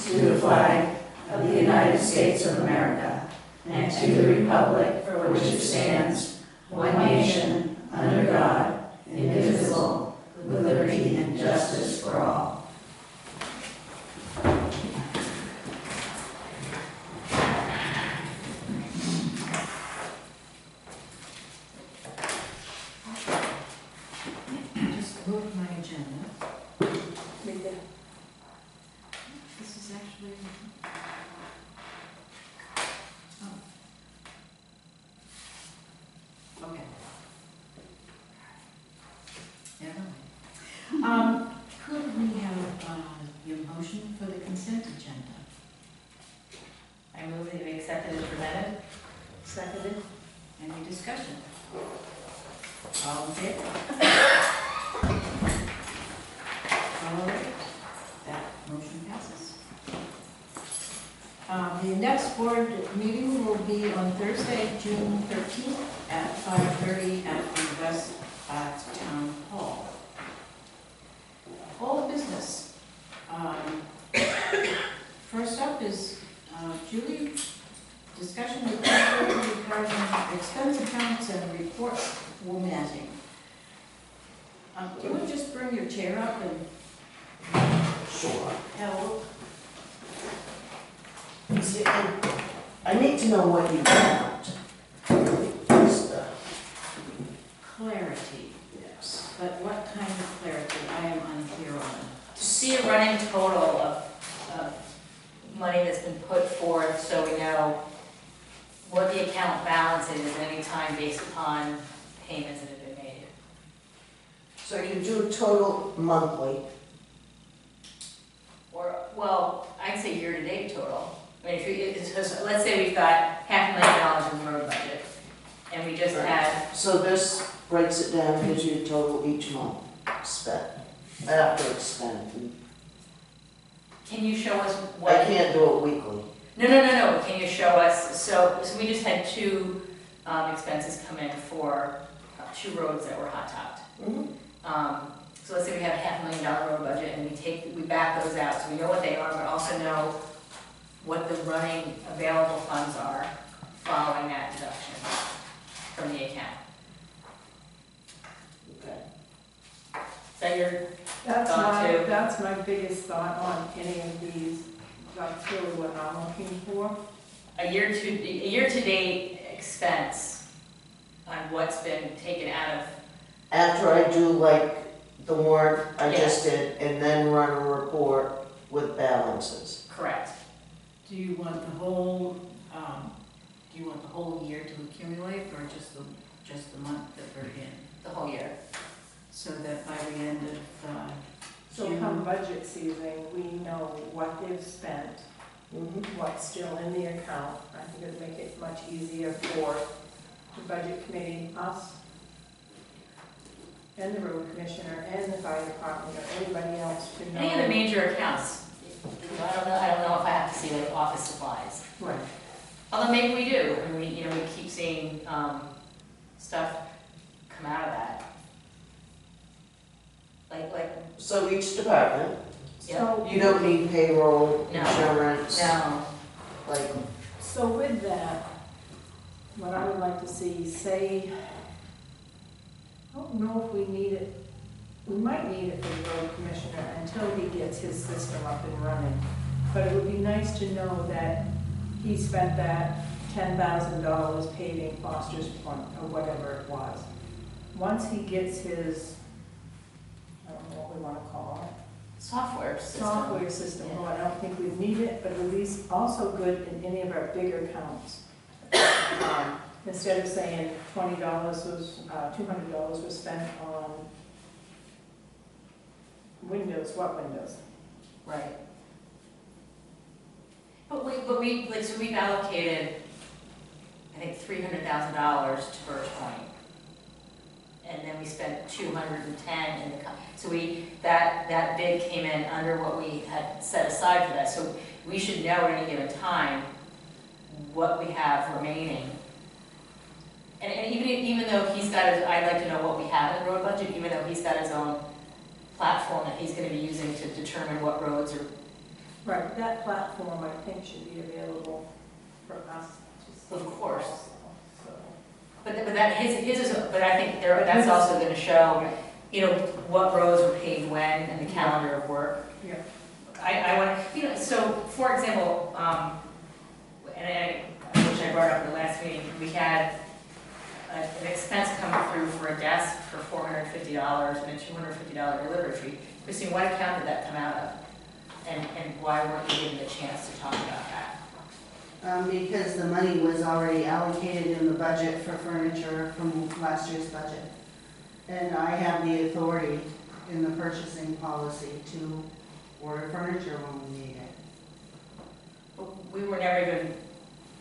to the flag of the United States of America and to the republic for which it stands, one nation, under God, indivisible, with liberty and justice for all. Just move my agenda. This is actually... Oh. Okay. Never mind. Could we have your motion for the consent agenda? I move that we accept it as presented. Seconded. Any discussion? All in favor? All right. That motion passes. The next board meeting will be on Thursday, June 13th at 5:30 at the West Town Hall. All business. First up is Julie, discussion with people regarding expense accounts and report formatting. Do you want to just bring your chair up and Sure. help? You see, I need to know what you want. Clarity. Yes. But what kind of clarity? I am unclear on. To see a running total of money that's been put forth, so we know what the account balance is at any time based upon payments that have been made. So you do total monthly. Or, well, I'd say year-to-date total. I mean, let's say we've got $500,000 in the road budget, and we just had, So this breaks it down, gives you a total each month spent, after it's spent. can you show us what? I can't do it weekly. No, can you show us, so we just had two expenses come in for two roads that were hot topped. So let's say we have a $500,000 road budget and we back those out, so we know what they are, but also know what the running available funds are following that deduction from the account. Okay. Is that your thought too? That's my biggest thought on any of these. That's really what I'm looking for. A year-to-date expense on what's been taken out of, After I do like the warrant I Yes. just did, and then run a report with balances. correct. Do you want the whole, year to accumulate, or just the month that we're in? The whole year. So that by the end of So June. come budget season, we know what they've spent, Mm-hmm. what's still in the account. I think it'd make it much easier for the budget committee, us, and the road commissioner, and the fire department, or anybody else to know. Any of the major accounts, I don't know if I have to see like office supplies. Right. Although maybe we do, and we keep seeing stuff come out of that. Like, So each department, yeah, So, you don't need payroll, No. insurance, no, like, so with that, what I would like to see, say, I don't know if we need it, we might need it for the road commissioner until he gets his system up and running. But it would be nice to know that he spent that $10,000 paving Foster's Point, or whatever it was. Once he gets his, I don't know what we want to call it, software system. software system, Yeah. well, I don't think we need it, but it would be also good in any of our bigger accounts. Instead of saying $20 was, $200 was spent on windows, what windows? Right. But so we've allocated, I think, $300,000 to Birch Point. And then we spent 210 in the, so that bid came in under what we had set aside for that. So we should know at any given time what we have remaining. And even though he's got his, I'd like to know what we have in the road budget, even though he's got his own platform that he's gonna be using to determine what roads are Right, that platform, I think, should be available for us to see. Of course. also, so. But that, his is, but I think there, that's also gonna show, you know, what roads were paved when and the calendar of work. Yeah. I want, you know, so, for example, and I wish I brought up in the last meeting, we had an expense come through for a desk for $450 and a $250 delivery fee. Christine, what account did that come out of? And why weren't we given the chance to talk about that? Because the money was already allocated in the budget for furniture from last year's budget. And I have the authority in the purchasing policy to order furniture when we need it. But we were never even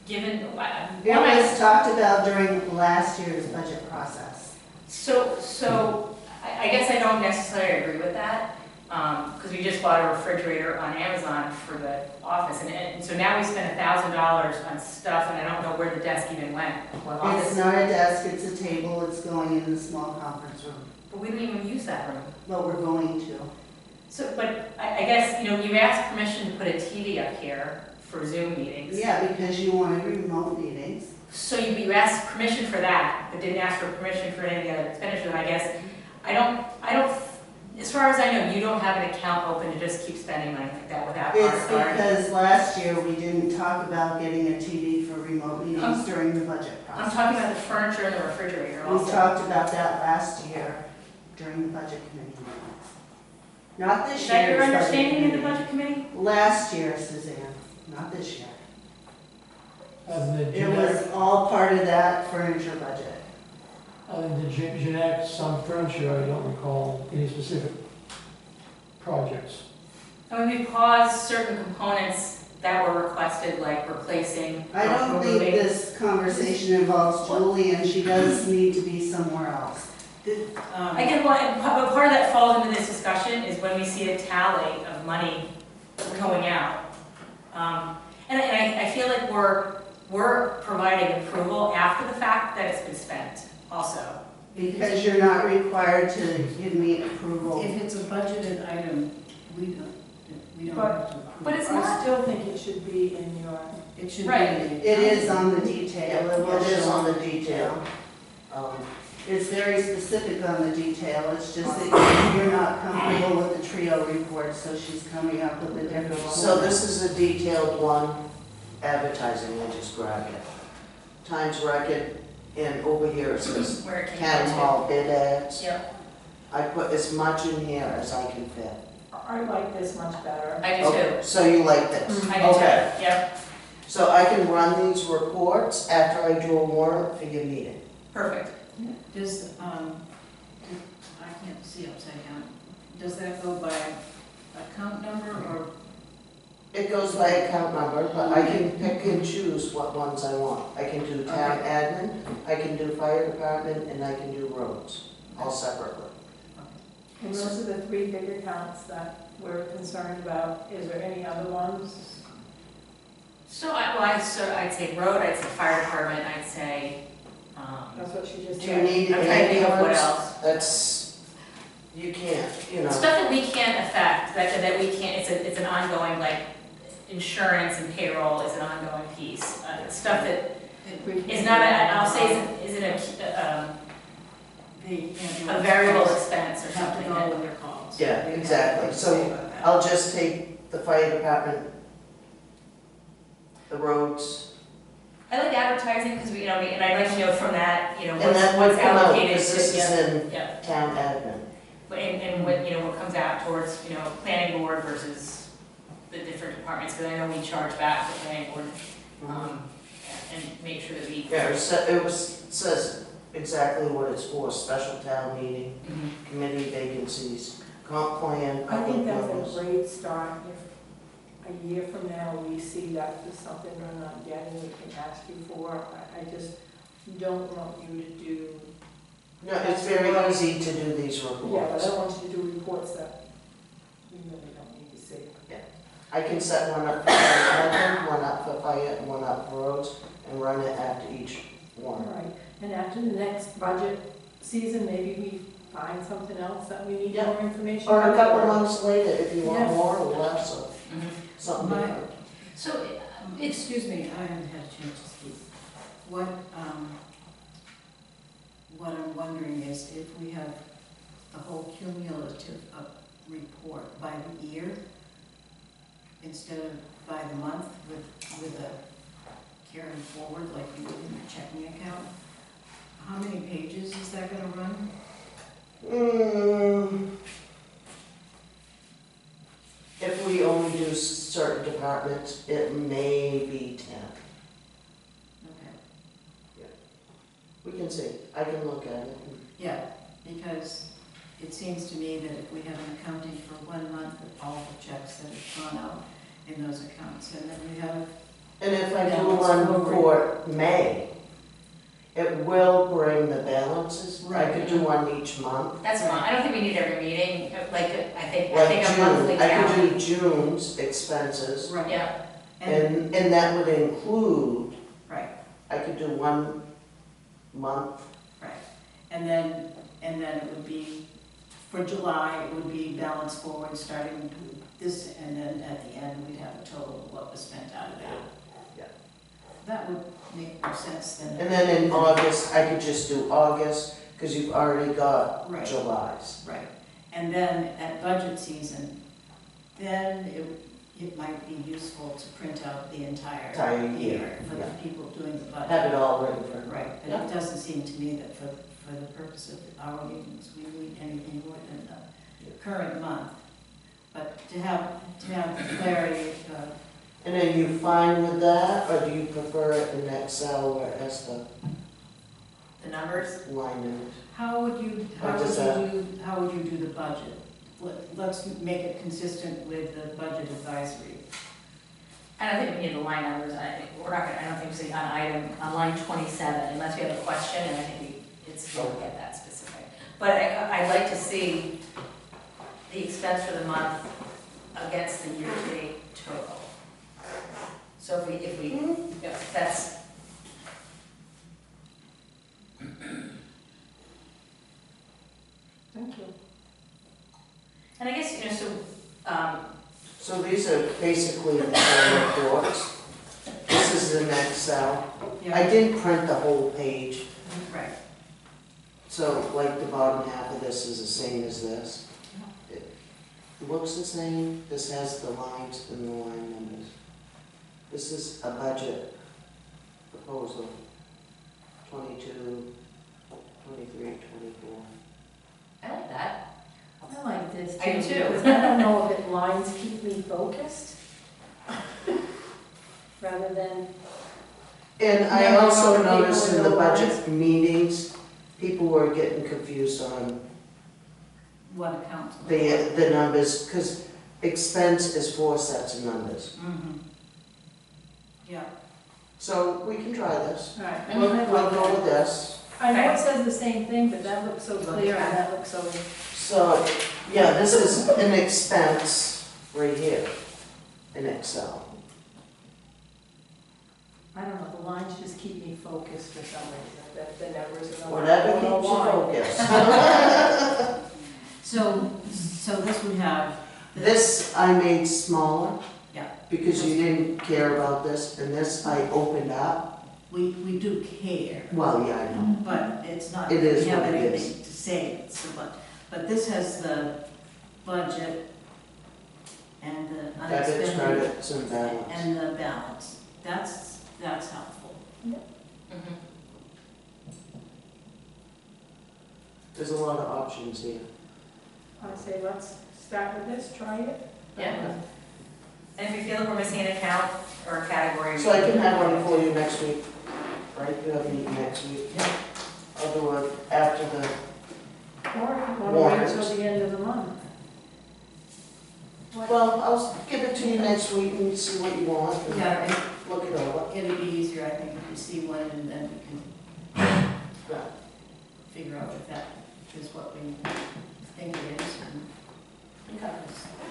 given, It was talked about during last year's budget process. so I guess I don't necessarily agree with that, because we just bought a refrigerator on Amazon for the office, and so now we spent $1,000 on stuff, and I don't know where the desk even went. Well, It's not a desk, it's a table, it's going in the small conference room, But we didn't even use that room. but we're going to. So, but I guess, you know, you asked permission to put a TV up here for Zoom meetings. Yeah, because you wanted remote meetings. So you asked permission for that, but didn't ask for permission for any other expenditures, I guess. I don't, as far as I know, you don't have an account open to just keep spending money like that without our It's authority. because last year we didn't talk about getting a TV for remote meetings during the budget I'm process. talking about the furniture and the refrigerator We also. talked about that last year during the budget committee meetings. Not this Is year. that your understanding in the budget committee? Last year, Suzanne, not this year. And the It was all part of that furniture budget. Jeanette, some furniture, I don't recall any specific projects. I mean, we paused certain components that were requested, like replacing. I don't think removing. this conversation involves Julie, and she does need to be somewhere else. Again, but part of that falls into this discussion is when we see a tally of money going out. And I feel like we're providing approval after the fact that it's been spent also. Because you're not required to give me approval. If it's a budgeted item, we don't have to approve. But it's I not, still think it should be in your, It should be. Right. in the It is account. on the detail. It is on the show. detail. It's very specific on the detail. It's just that you're not comfortable with the trio report, so she's coming up with a different one. So this is a detailed one, advertising, I just grabbed it. Times record, and over here it says where it came town from. hall bid ads. Yep, I put as much in here as I can fit. I like this much better. I do Okay, too. so you like this? I do too, Okay, yep, so I can run these reports after I do a warrant for your meeting. perfect. Does, I can't see upside down. Does that go by account number or? It goes by account number, but I can pick and choose what ones I want. I can do town admin, I can do fire department, and I can do roads, all separately. And those are the three big accounts that we're concerned about. Is there any other ones? So I'd say road, I'd say fire department, I'd say, That's what she just Do you said. need I'm trying to think of what any else. That's, you can't, you know. Stuff that we can't affect, that we can't, it's an ongoing, like, insurance and payroll is an ongoing piece. Stuff that is not, I'll say, isn't a variable expense or Have to something go that. with their calls. Yeah, exactly. So I'll just take the fire department, the roads, I like advertising, because we, and I'd like to know from that, and that would what's come out, allocated because this to, is in yeah. town admin. And what, what comes out towards, planning board versus the different departments, because I know we charge back the planning board, and make sure that we. Yeah, says exactly what it's for, special town meeting, Mhm. committee vacancies, comp plan, I public think that's notice. a great start. If a year from now we see that there's something we're not getting, we can ask you for. I just don't want you to do, No, it's very easy to do these yeah, but reports. I don't want you to do reports that we really don't need to see. I can set one up for fire admin, one up for fire, and one up for roads, and run it after each All one. right, and after the next budget season, maybe we find something else that we need Yeah. more information Or a on. couple months later, if you want Yeah. more or less of. Mhm. something My- different. So, excuse me, I haven't had a chance to speak. What I'm wondering is if we have the whole cumulative report by the year instead of by the month with a carry forward like you would in your checking account, how many pages is that gonna run? If we only do certain departments, it may be 10. Okay. We can see, I can look at it. Yeah, because it seems to me that if we have an accounting for 1 month with all the checks that have gone out in those accounts, and then we have, And if I do Balance one forward. for May, it will bring the balances. I Right. could do one each month. That's fine, I don't think we need every meeting, like, I think Like a monthly June, I tally. could do June's expenses, right, Yeah, and, and that would include, right, I could do 1 month. right. And then it would be, for July, it would be balance forward, starting with this, and then at the end, we'd have a total of what was spent out of that. Yeah. That would make more sense than. And then in August, I could just do August, because you've already got Right. July's. Right, and then at budget season, then it might be useful to print out the entire Entire year, year for the yeah. people doing the budget. Have it all ready for. Right, but it doesn't seem to me that for the purpose of our meetings, we need anything more than the current month. But to have clarity of, And are you fine with that, or do you prefer it in Excel where it has the the numbers. line in it? how would you do the budget? Let's make it consistent with the budget advisory. I don't think we need the line numbers, I don't think we see on line 27, unless we have a question, and I think we'll get that specific. But I'd like to see the expense for the month against the year-to-date total. So if we, yeah, that's, Thank you. and I guess, So these are basically the whole reports. This is in Excel. I didn't print the whole page, Right, so like the bottom half of this is the same as this. It looks the same, this has the lines and the line numbers. This is a budget proposal, 22, 23, 24. I like that. I like this I do too, too. because I don't know if it lines keep me focused. Rather than, And I Never also know noticed people in the know budget meetings, people were getting confused on what account? the numbers, because expense is 4 sets of numbers. Mm-hmm. Yeah, So we can try this. all right, I We'll mean, I we'll like go that. with this. I know it says the same thing, but that looks so clear and that looks so, So, yeah, this is an expense right here in Excel. I don't know, the lines just keep me focused for some reason, the numbers and the lines. Whatever I don't know keeps you why. focused. so this would have. This I made smaller. Yeah. Because you didn't care about this, and this I opened up. We do care, Well, yeah, I know. but it's not, It is we have what it is. anything to say, so, but this has the budget and the Debits, unexpended credits, and balance. and the balance. That's helpful. There's a lot of options here. I say, let's start with this, try it. Yeah. And if you feel like we're missing an account or a category. So I can have one for you next week, right? You have a meeting next week. Yeah. I'll do it after the, Or if you want to wait Warrants. until the end of the month. well, I'll give it to you next week and see what you want. and Yeah, Look it over. it'd be easier, I think, if you see one and then we can Yeah. figure out if that is what we think it is. Okay.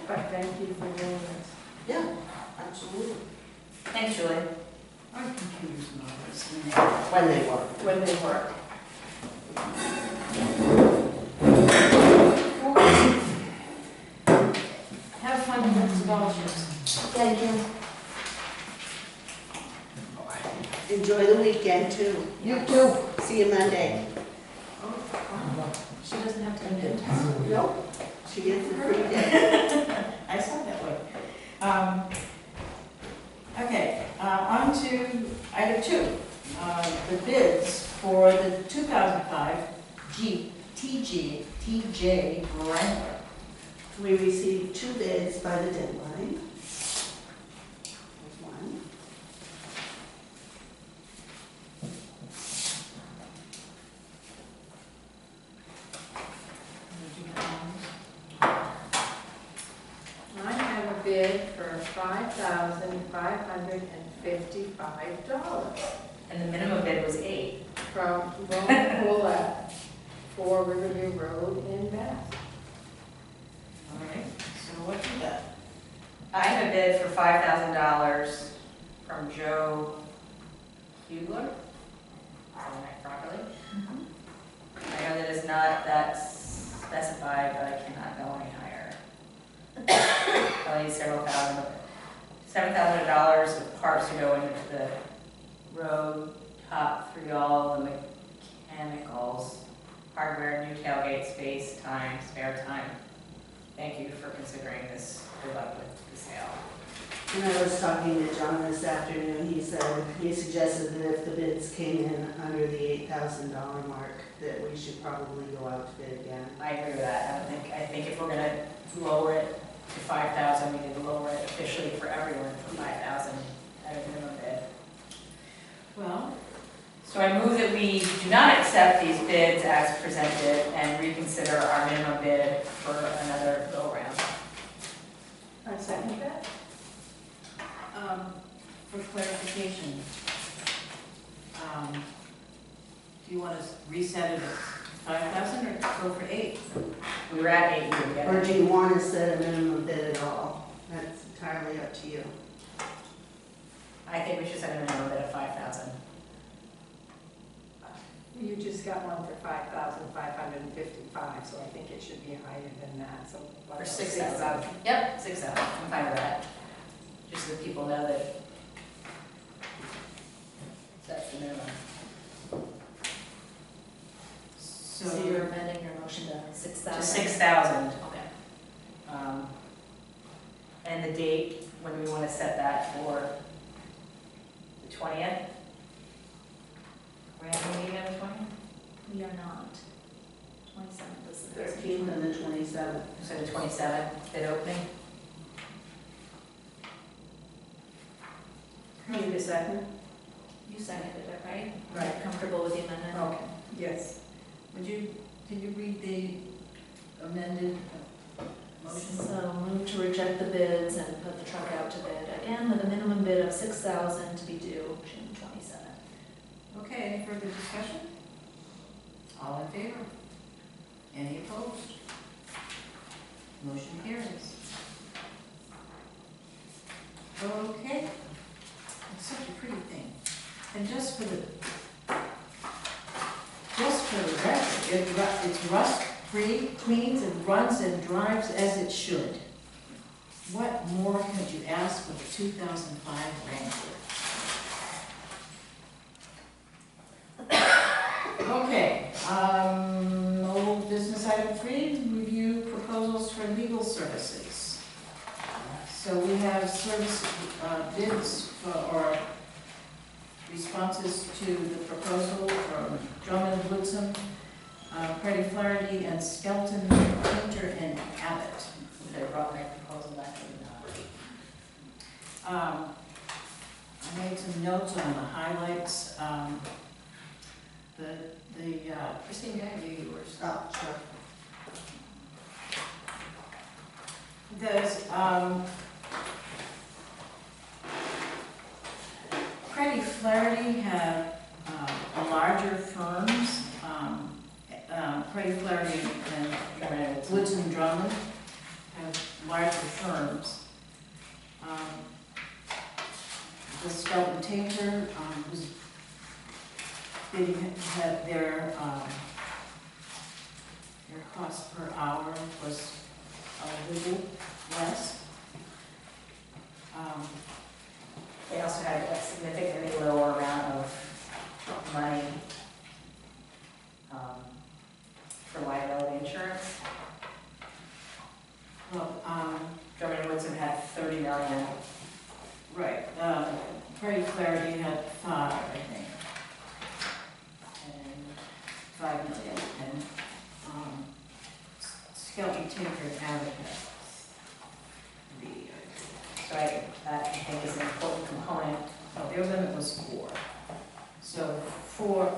But thank you for doing this. Yeah, absolutely. Thanks, Julie. Our computer's not listening. When they work. When they work. Have fun with the scholarships. Thank you. Enjoy the weekend too. You too. See you Monday. She doesn't have to come in. Nope, she gets a free day. I saw it that way. Okay, on to item 2. The bids for the 2005 Jeep TJ Wrangler. We received 2 bids by the deadline. There's one. I have a bid for $5,555 And the minimum bid was 8. from Ron Colette for Riverview Road in Bath. All right, so what you got? I have a bid for $5,000 from Joe Hugler. Is that right properly? I know that is not that specified, but I cannot go any higher. I need several thousand, $7,000 of parts to go into the road, top through all the mechanicals, hardware, new tailgate, space, time, spare time. Thank you for considering this. Good luck with the sale. And I was talking to John this afternoon, he suggested that if the bids came in under the $8,000 mark, that we should probably go out to bid again. I agree with that. I think if we're gonna lower it to 5,000, we need to lower it officially for everyone for 5,000 at a minimum bid. Well, So I move that we do not accept these bids as presented and reconsider our minimum bid for another go-around. I second that. for clarification, do you want to reset it at 5,000 or go for 8? We were at 8 Or years do you want to set a minimum bid at all? That's entirely up to you. I think we should set a minimum bid of 5,000. You just got one for $5,555, so I think it should be higher than that, so. what For about 6,000. Yep, 6,000. I'm fine with that. Just so that people know that that's the minimum. So you're amending your motion to 6,000? To 6,000. Okay. And the date, when we want to set that for the 20th? We're having a meeting on the 20th? We are not. 27th is the next 13th and the 27th. So the 27th, bid opening? Need a second? You seconded it, right? Right. You're comfortable with the amendment? Okay, yes. can you read the amended motion? So move to reject the bids and put the truck out to bid again with a minimum bid of 6,000 to be due June 27th. Okay, any further discussion? All in favor? Any opposed? Motion carries. Okay, it's such a pretty thing. And just for the record, it's rust-free, cleans and runs and drives as it should. What more could you ask for the 2005 Wrangler? Okay, old business item 3, review proposals for legal services. So we have service bids for, or responses to the proposal from Drummond, Woodson, Freddie Flaherty, and Skelton, Painter, and Abbott. They brought my proposal back to I made some notes on the highlights. Christine, can I do yours? Oh, sure. Does, Freddie Flaherty have larger firms? Freddie Flaherty and Woodson Drummond have larger firms. The Skelton Tainter was bidding, had their cost per hour was a little less. Well, Drummond and Woodson had 30 million. right, Freddie Flaherty had 5, I think. And 5 million, and, Skelton Tinker Advocate. So that I think is an important component. Oh, their limit was 4. So 4,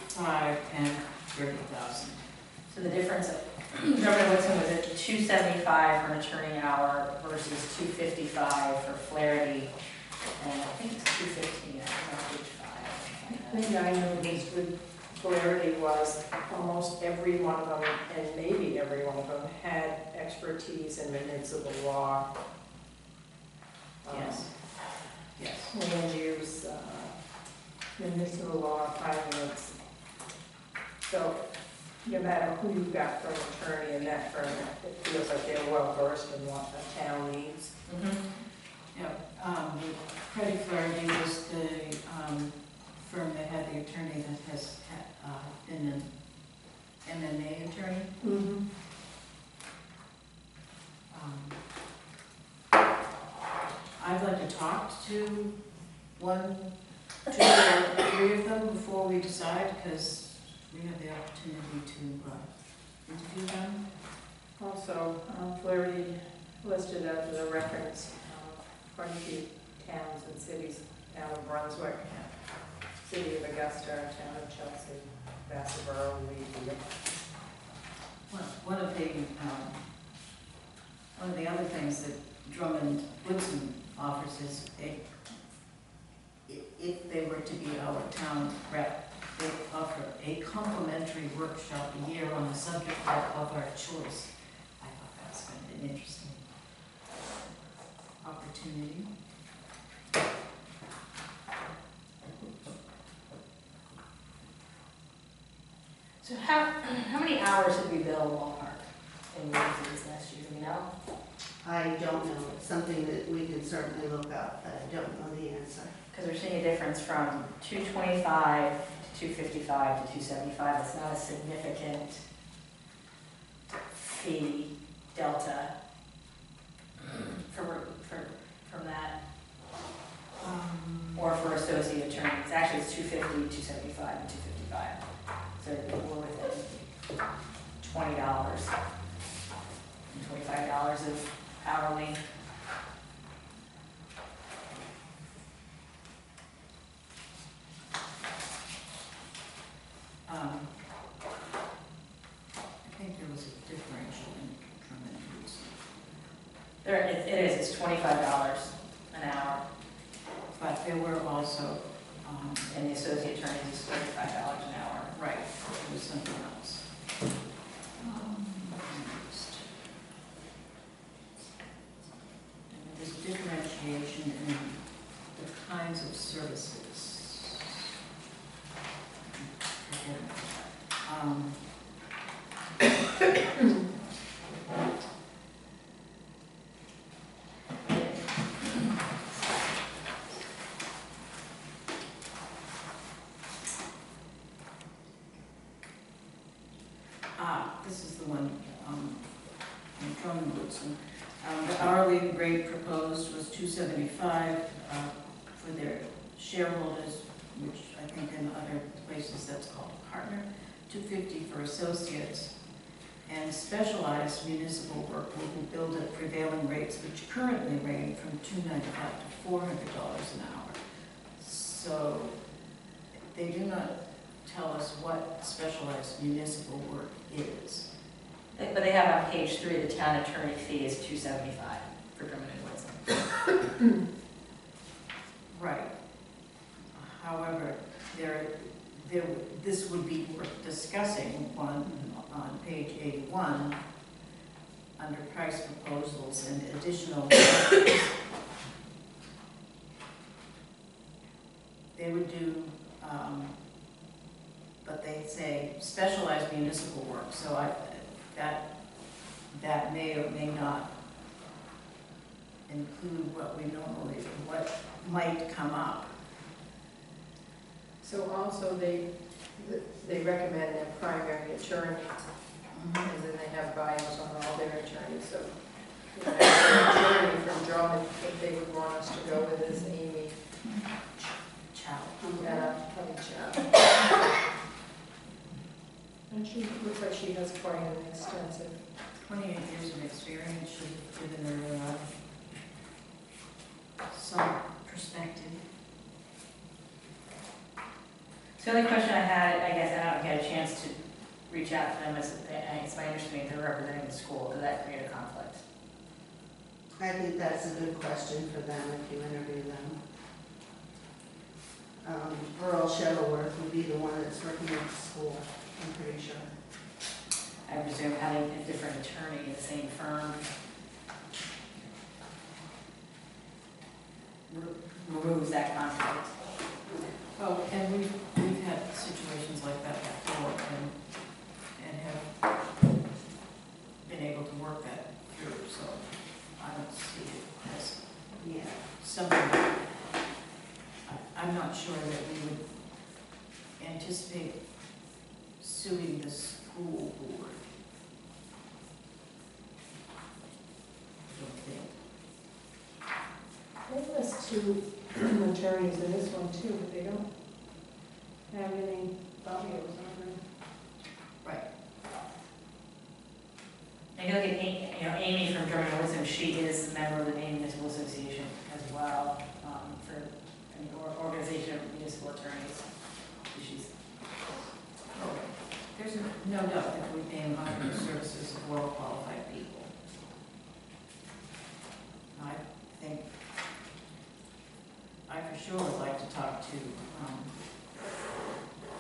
5, and 30,000. So the difference, Drummond and Woodson was at 275 for an attorney hour versus 255 for Flaherty, and I think it's 215, I think on page 5. The thing I noticed with Flaherty was almost every one of them, and maybe every one of them, had expertise in municipal law. Yes. Yes. Land use, municipal law, finance. So no matter who you got for an attorney in that firm, it feels like they're well versed in what the town needs. Yeah, Freddie Flaherty was the firm that had the attorney that has been an MMA attorney. I'd like to talk to 1, 2, or 3 of them before we decide, because we have the opportunity to interview them. Also, Flaherty listed as a reference, quite a few towns and cities, town of Brunswick, city of Augusta, town of Chelsea, Vassarboro, Lee. One of the other things that Drummond Woodson offers is if they were to be our town rep, they offer a complimentary workshop a year on the subject of our choice. I thought that was kind of an interesting opportunity. So how many hours did we bill Walmart in wages last year, do we know? I don't know, it's something that we can certainly look up, but I don't know the answer. Because we're seeing a difference from 225 to 255 to 275. It's not a significant fee delta from that. Or for associate attorneys. Actually, it's 250, 275, and 255. So we're within $20 and $25 of hourly. I think there was a differential in Drummond Woodson. It is, it's $25 an hour, But there were also, and the associate attorneys is $35 an hour. right, there was something else. And there's differentiation in the kinds of services. This is the one, in Drummond Woodson. The hourly rate proposed was $275 for their shareholders, which I think in other places that's called a partner, $250 for associates, and specialized municipal work will be billed at prevailing rates, which currently range from $295 to $400 an hour. So they do not tell us what specialized municipal work is. But they have on page 3, the town attorney fee is $275 for Drummond and Woodson. Right. However, this would be worth discussing on page 81, under price proposals and additional. They would do, but they say specialized municipal work, so that may or may not include what might come up. So also they recommend a primary attorney and then they have bios on all their attorneys, so. You know, an attorney from Drummond, I think they would want us to go with is Amy. Ciao. Yeah, probably Chad. And she looks like she has quite an extensive. 28 years of experience should have given her some perspective. So the only question I had, I guess, I haven't had a chance to reach out to them, is that it's my understanding they're representing the school. Does that create a conflict? I think that's a good question for them if you interview them. Earl Shuttleworth would be the one that's working at the school, I'm pretty sure. I presume having a different attorney in the same firm removes that conflict. Oh, and we've had situations like that before and have been able to work that through, so I don't see it as Yeah. something. I'm not sure that we would anticipate suing the school board. I don't think. They list two attorneys in this one too, but they don't have any bios on them. Right. And you look at, Amy from German Wisdom, she is a member of the Maine Municipal Association as well, for an organization of municipal attorneys. So she's, There's no doubt that we pay and offer the services of well-qualified people. I think, I for sure would like to talk to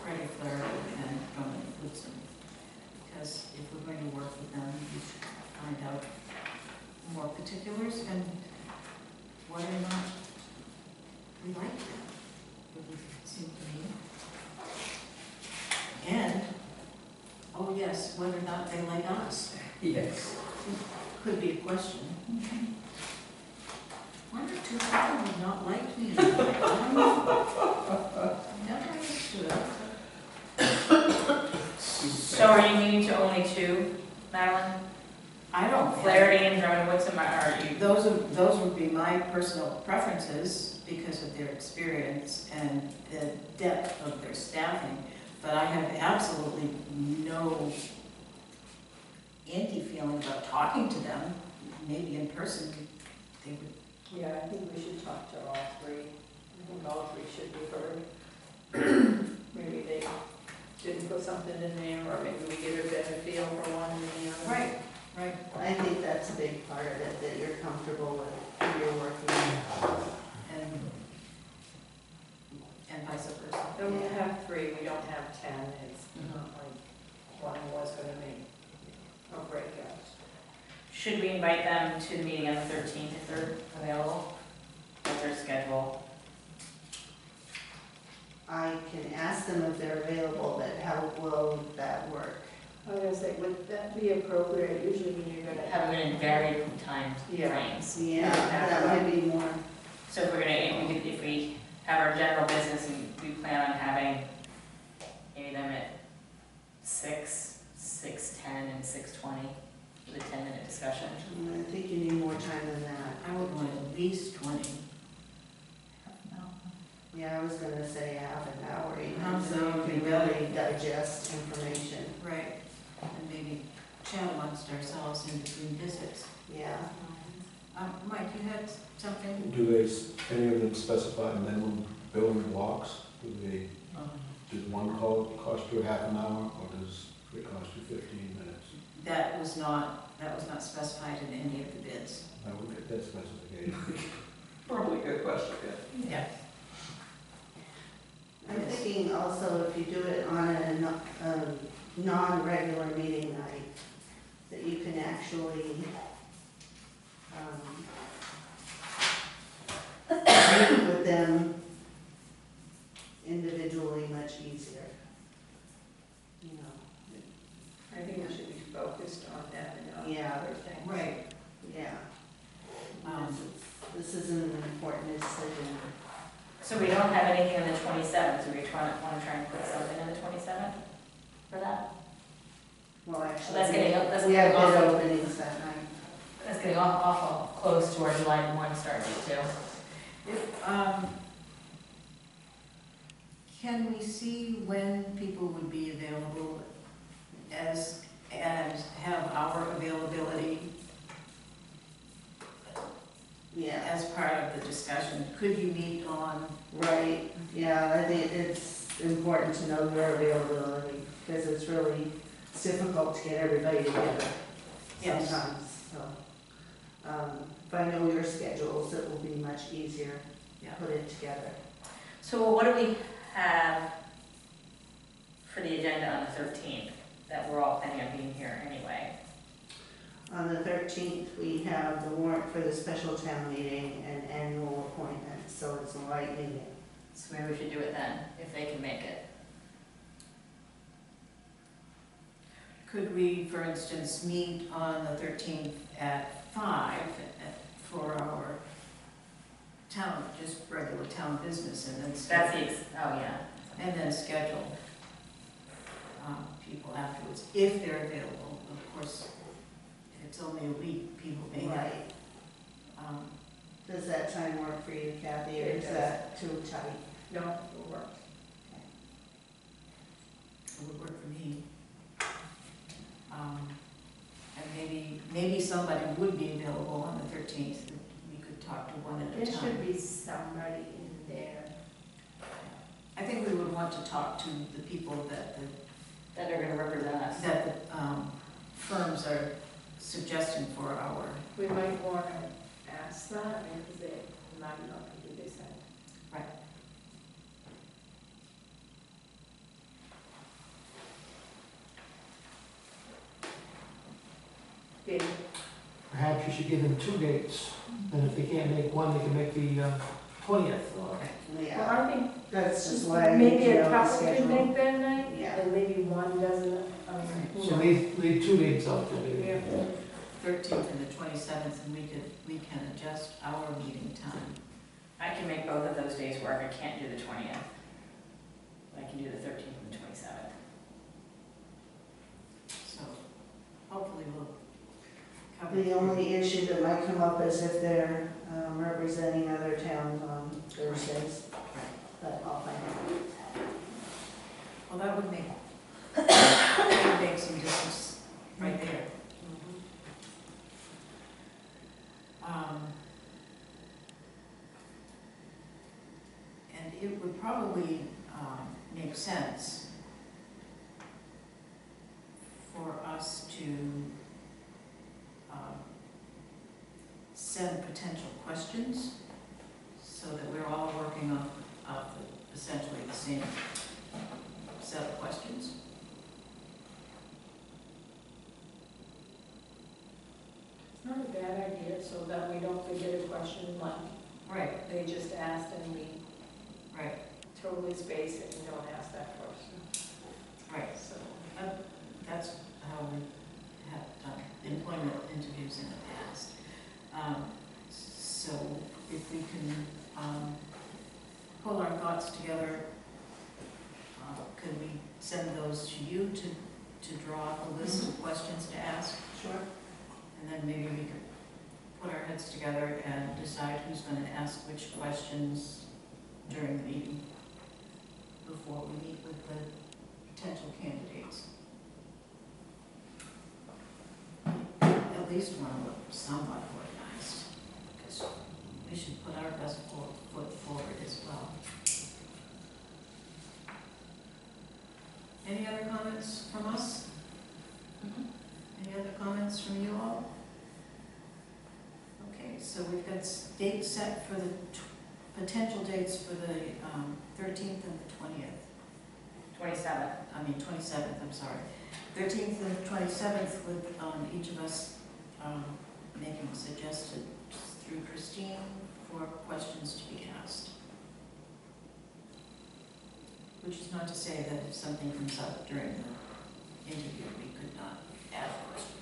Freddie Flaherty and Drummond Woodson, because if we're going to work with them, we should find out more particulars and whether or not we like them, it would seem to me. And, oh yes, whether or not they like us. yes. Could be a question. One or two people would not like me. I don't know. Never understood. So are you meaning to only two, Madeline? I don't. Flaherty and Drummond Woodson, are you? Those would be my personal preferences because of their experience and the depth of their staffing. But I have absolutely no anti-feeling about talking to them. Maybe in person, they would. Yeah, I think we should talk to all three. I think all three should be heard. Maybe they didn't put something in there, or maybe we get a better feel for one than the other. Right, right. I think that's a big part of it, that you're comfortable with who you're working with. And vice versa. Then we have three, we don't have 10, it's not like one was gonna make a breakout. Should we invite them to the meeting on the 13th if they're available? What's their schedule? I can ask them if they're available, but how will that work? I was gonna say, would that be appropriate, usually when you're gonna Have them in varied time Yeah. frames. Yeah, that might be more. So if we're gonna, if we have our general business and we plan on having maybe them at 6, 6:10, and 6:20 with a 10-minute discussion. I think you need more time than that. I would want at least 20. Yeah, I was gonna say half an hour, even, Half so an hour you would can be really digest information. Right. And maybe chat amongst ourselves in between visits. Yeah. Mike, you had something? Do they, any of them specify minimum billing blocks? Do they, does one call cost you half an hour, or does it cost you 15 minutes? That was not specified in any of the bids. I would get that specification. Probably a good question, yeah. Yeah. I'm thinking also if you do it on a non-regular meeting night, that you can actually meet with them individually much easier. You know, I think we should be focused on that and not Yeah. other things. Right. yeah. This is an important decision. So we don't have anything on the 27th, so we want to try and put something on the 27th for that? Well, actually, That's we getting have bid awful, openings that night. that's getting awful close to our July 1 start date too. If, can we see when people would be available as have our availability Yeah, as part of the discussion? Could you meet on, right, yeah, I think it's important to know your availability, because it's really difficult to get everybody together Yes. sometimes, so. If I know your schedules, it will be much easier Yeah. to put it together. So what do we have for the agenda on the 13th, that we're all planning on being here anyway? On the 13th, we have the warrant for the special town meeting and annual appointments, so it's a light meeting. So maybe we should do it then, if they can make it. could we, for instance, meet on the 13th at 5 for our town, just regular town business, and then That's schedule, oh yeah. and then schedule people afterwards, if they're available. Of course, if it's only a week, people may have. Right. Does that time work for you, Kathy, or It is does. that too tight? No, it works. It would work for me. And maybe somebody would be available on the 13th, that we could talk to one at a There time. should be somebody in there. I think we would want to talk to the people that That are gonna represent us. the firms are suggesting for our, We might want to ask that, because they might not be who they said. right. David? Perhaps you should give them 2 dates, and if they can't make one, they can make the 20th. Well, Yeah, I think that's just why I need maybe to know a the couple could schedule. make that night, Yeah. and maybe one doesn't, I mean, who So knows? leave 2 dates out there, maybe. Yeah. 13th and the 27th, and we can adjust our meeting time. I can make both of those days work, I can't do the 20th. But I can do the 13th and the 27th. So hopefully we'll cover. The only issue that might come up is if they're representing other towns on Thursdays, but I'll find out. Well, that would make some difference right there. And it would probably make sense for us to send potential questions so that we're all working on essentially the same set of questions. It's not a bad idea, so that we don't forget a question like Right, they just asked and we right, totally space it and don't ask that question. right. So, That's how we have done employment interviews in the past. So if we can pull our thoughts together, could we send those to you to draw up a list of questions to ask? Sure. And then maybe we could put our heads together and decide who's going to ask which questions during the meeting before we meet with the potential candidates. At least want to look somewhat organized, because we should put our best foot forward as well. Any other comments from us? Any other comments from you all? Okay, so we've got dates set for the potential dates for the 13th and the 20th. 27th. I mean 27th, I'm sorry. 13th and 27th with each of us making suggested through Christine for questions to be asked. Which is not to say that if something comes up during the interview, we could not add a question.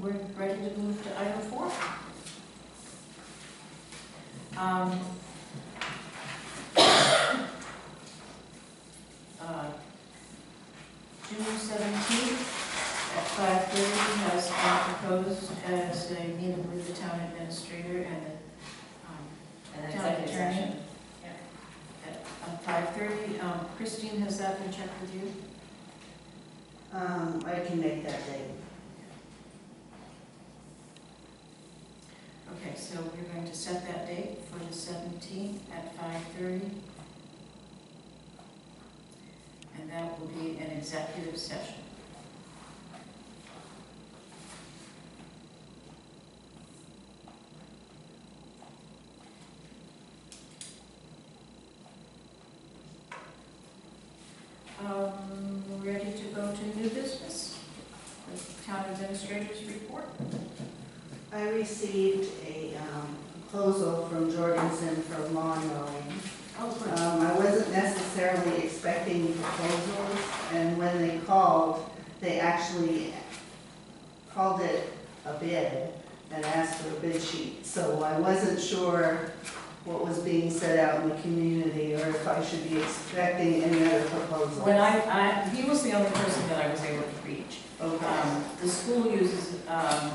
We're ready to move to item 4. administrator and the And then town executive attorney session. at 5:30. Christine, has that been checked with you? I can make that date. Okay, so we're going to set that date for the 17th at 5:30. And that will be an executive session. Ready to go to new business? The town administrator's report? I received a proposal from Jorgensen for lawn mowing. Oh, good. I wasn't necessarily expecting proposals, and when they called, they actually called it a bid and asked for a bid sheet. So I wasn't sure what was being said out in the community, or if I should be expecting any other proposals. When he was the only person that I was able to reach. Okay. The school uses a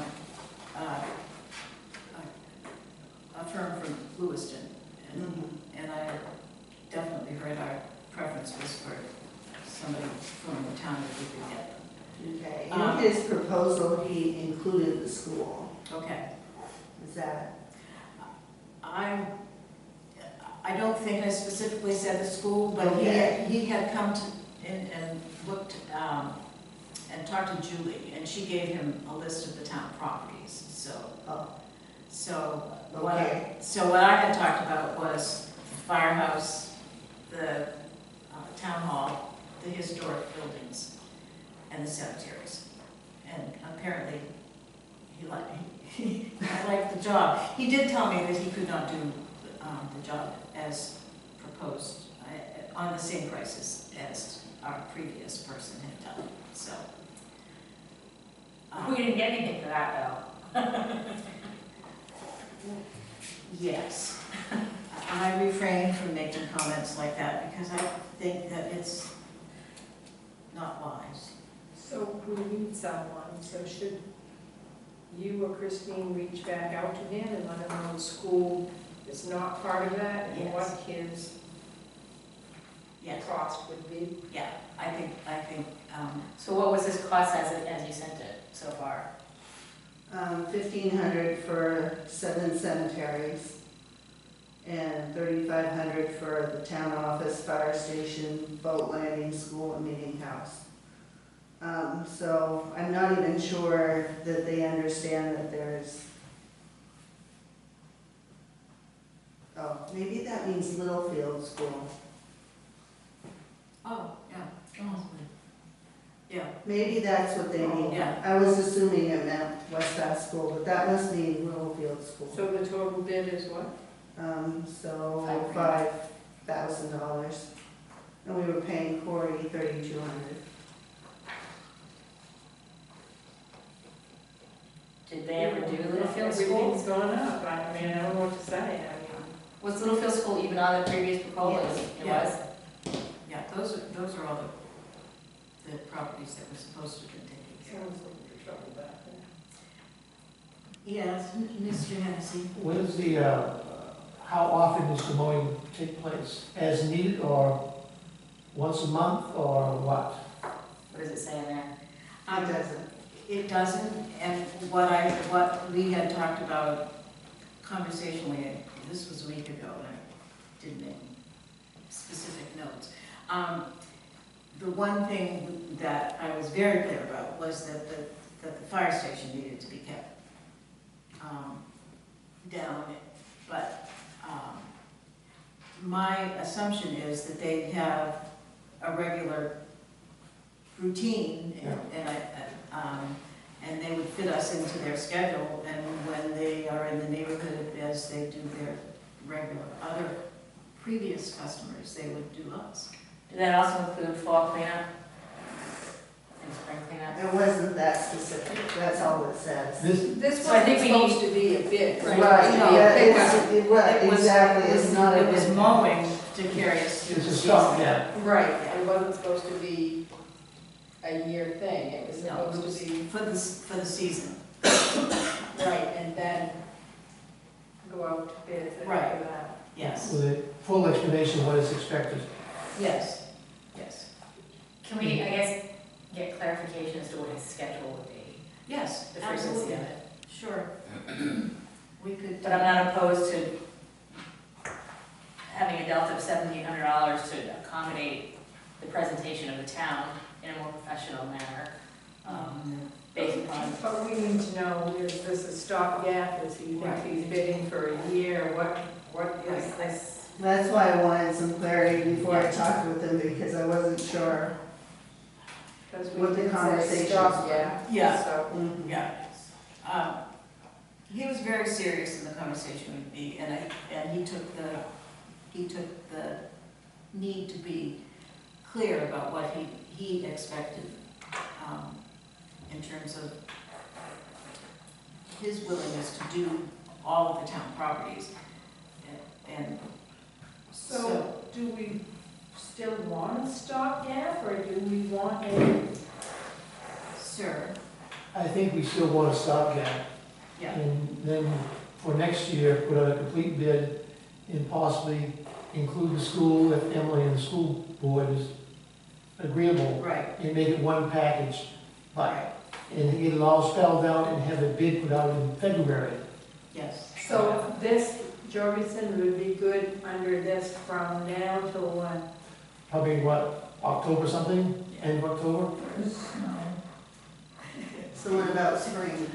firm from Lewiston, Mhm. and I definitely heard our preference was for somebody from the town that we could get. Okay, in his proposal, he included the school. Okay. Is that? I don't think I specifically said the school, but Okay. he had come to, and looked, and talked to Julie, and she gave him a list of the town properties, so. Oh. So, Okay. what I had talked about was the firehouse, the town hall, the historic buildings, and the cemeteries. And apparently, I liked the job. He did tell me that he could not do the job as proposed, on the same prices as our previous person had done, so. We didn't get anything for that, though. Yes. I refrain from making comments like that because I think that it's not wise. So we need someone, so should you or Christine reach back out to him and let him know the school is not part of that and what his Yes, cost would be? yeah, I think, So what was his cost as you sent it so far? 1,500 for 7 cemeteries, and 3,500 for the town office, fire station, boat landing, school, and meeting house. So I'm not even sure that they understand that there's, oh, maybe that means Littlefield School. oh, yeah. Yeah, Maybe that's what they mean. Yeah. I was assuming it meant West Bath School, but that must mean Littlefield School. So the total bid is what? So $5,000. $5,000. And we were paying Corey $3,200. Did they ever do Littlefield School? Everything's gone up, I mean, I don't know what to say, I mean. Was Littlefield School even on the previous proposal? Yes. It Yeah. was? yeah, those are all the properties that were supposed to have been taken care of. Sounds like you're trouble back there. Yes, Mr. Hennessy. When is the, how often does the mowing take place? As needed, or once a month, or what? What does it say in there? It doesn't. It doesn't, and what we had talked about conversationally, this was a week ago, and I didn't make specific notes. The one thing that I was very clear about was that the fire station needed to be kept down, but my assumption is that they have a regular routine, and they would fit us into their schedule, and when they are in the neighborhood as they do their regular other previous customers, they would do us. Did that also include fall cleanup? And spring cleanup? It wasn't that specific, that's all it says. This So I think wasn't we need- supposed to be a bid, right? Right, No, yeah, pickup. right, It was- exactly, it's not a. It was mowing to carry us through It's the a season. stop, yeah. Right, it wasn't supposed to be a year thing, it was No, it supposed was to be, for the season. right, and then go out to bid for Right. that. Yes, With a full explanation of what is expected. yes, yes, Can we, I guess, get clarification as to what his schedule would be, yes, the frequency absolutely, of it? sure. We could. But I'm not opposed to having a delta of $1,700 to accommodate the presentation of the town in a more professional manner, based upon. But we need to know, is this a stopgap, is he, Right. if he's bidding for a year, what is this? That's why I wanted some clarity before I talked with him, because I wasn't sure. Because we What the did say conversations stopgap. Yeah. So, Mhm. Yeah. He was very serious in the conversation with me, and he took the need to be clear about what he expected, in terms of his willingness to do all of the town properties. And so do we still want a stopgap, or do we want a? sir, I think we still want a stopgap. yeah, And then for next year, put out a complete bid and possibly include the school if Emily and the school board is agreeable, right, and make it one package. But, and get it all spelled out and have a bid put out in February. yes. So this, Jorgensen, would be good under this from now till when? Probably what, October something, end of October? So what about spring?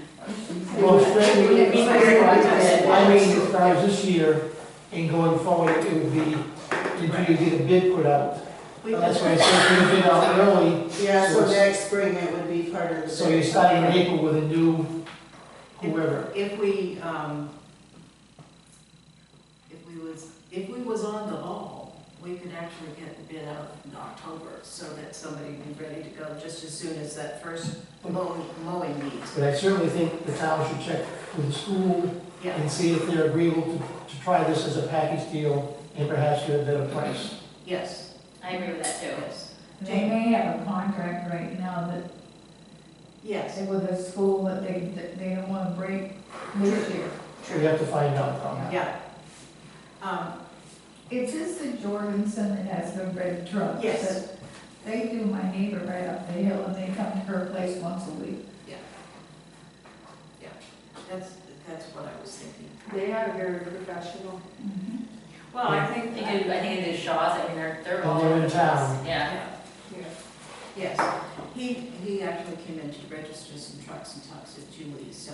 Well, spring, Would it be fair to bid? I mean, as far as this year and going forward, it would be, until you get a bid put out. We That's could- why I said put a bid out early, Yeah, So so it's- next spring it would be part of the. so you start in April with a new whoever. If we was on the ball, we could actually get the bid out in October so that somebody would be ready to go just as soon as that first mowing needs. But I certainly think the town should check with the school Yeah, and see if they're agreeable to try this as a package deal and perhaps get a better price. yes, I agree with that too. yes, They may have a contract right now that, yes. with a school that they don't wanna break this year. We have to find out from them. Yeah. It's just the Jorgensen that has the red truck. Yes. that They do my neighbor right up the hill and they come to her place once a week. That's what I was thinking. They are very professional. Well, I think it is Shaw's, I mean, they're And all. they're in town. Yeah. Yes, he actually came in to register some trucks and talks with Julie, so,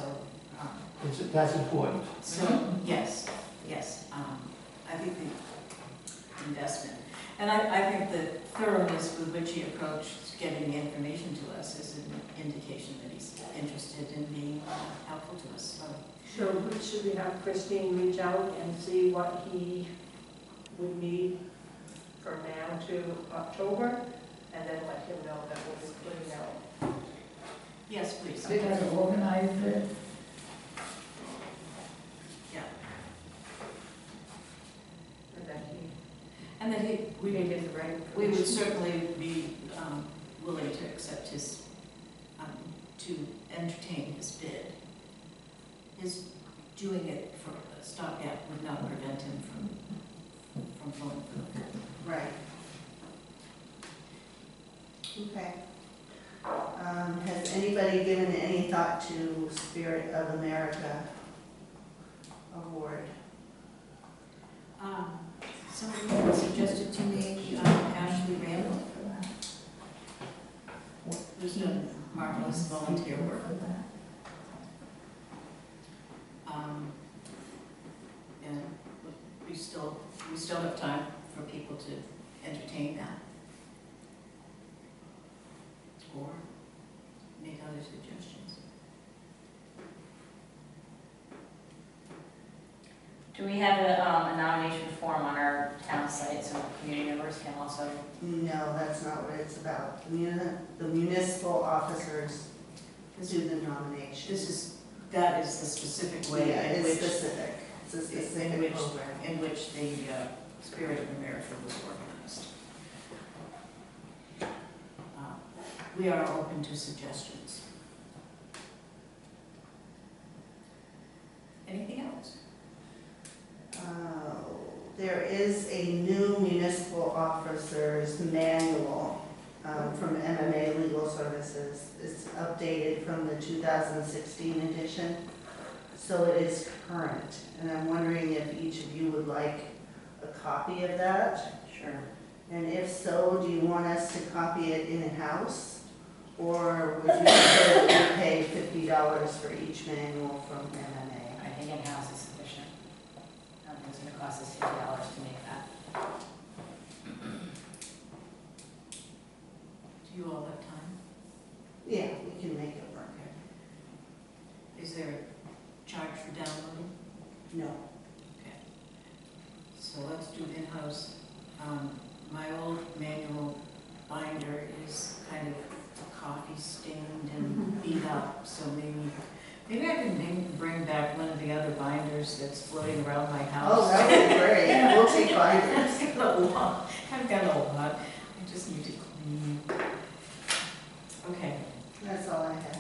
That's important. so, yes, I think the investment, and I think the thoroughness with which he approached getting the information to us is an indication that he's interested in being helpful to us, so. So should we have Christine reach out and see what he would need from now to October? And then let him know that we'll be putting out. Yes, please. They gotta organize it. Yeah, And then and then we can get the right we would information. certainly be willing to accept his, to entertain his bid. His doing it for a stopgap would not prevent him from going for the bid. Right. Okay. Has anybody given any thought to Spirit of America award? Somebody suggested to me, Ashley Randall, who's done marvelous volunteer work. And we still have time for people to entertain that. Or make other suggestions. Do we have a nomination form on our town site so community members can also? No, that's not what it's about. The municipal officers do the nomination. That is the specific way Yeah, in it's which, specific. It's a in specific which, program. in which the Spirit of America was organized. We are open to suggestions. Anything else? manual from MMA Legal Services. It's updated from the 2016 edition, so it is current. And I'm wondering if each of you would like a copy of that? Sure. And if so, do you want us to copy it in-house? Or would you prefer that we pay $50 for each manual from MMA? I think in-house is sufficient. It's gonna cost us $50 to make that. Do you all have time? Yeah, we can make it work. Is there a charge for downloading? No. Okay. So let's do in-house. My old manual binder is kind of coffee stained and beat up, so maybe I can bring back one of the other binders that's floating around my house. Oh, that would be great. We'll take binders. I've got a lot. I just need to clean. Okay. That's all I have.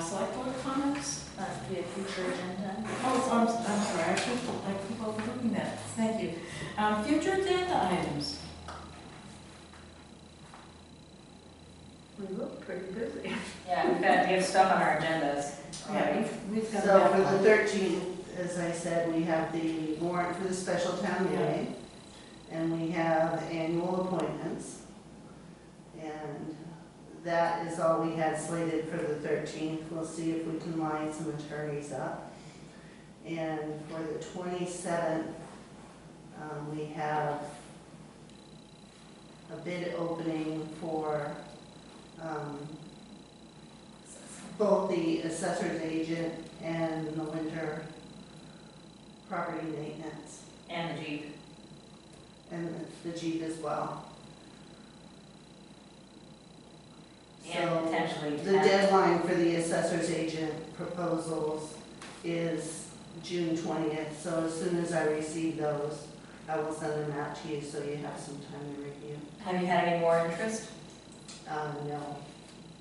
Select board comments? That would be a future agenda. Oh, I'm sorry, I keep overlooking that. Thank you. Future agenda items. We look pretty busy. Yeah, we have stuff on our agendas. Yeah, we've got So that for one. the 13th, as I said, we have the warrant for the special town meeting, and we have annual appointments. And that is all we had slated for the 13th. We'll see if we can line some attorneys up. And for the 27th, we have a bid opening for both the assessor's agent and the winter property maintenance, And the Jeep. and the Jeep as well. And So, potentially. the deadline for the assessor's agent proposals is June 20th, so as soon as I receive those, I will send them out to you so you have some time to review. Have you had any more interest? No,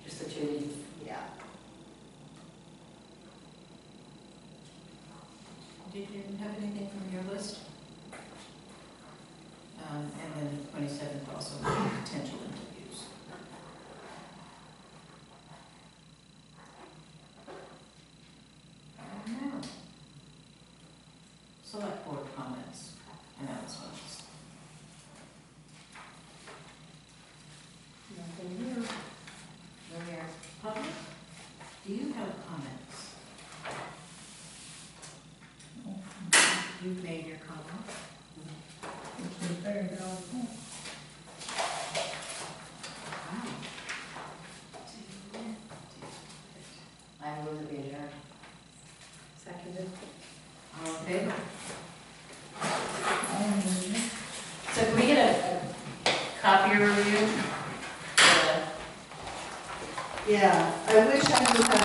Just the two? yeah. Did you have anything from your list? And then the 27th also, potential interviews. Now, select board comments, announcements. Nothing new. No here. Public, do you have comments? You've made your comment. Which is very valid point. I move that we adjourn. Seconded. All in favor?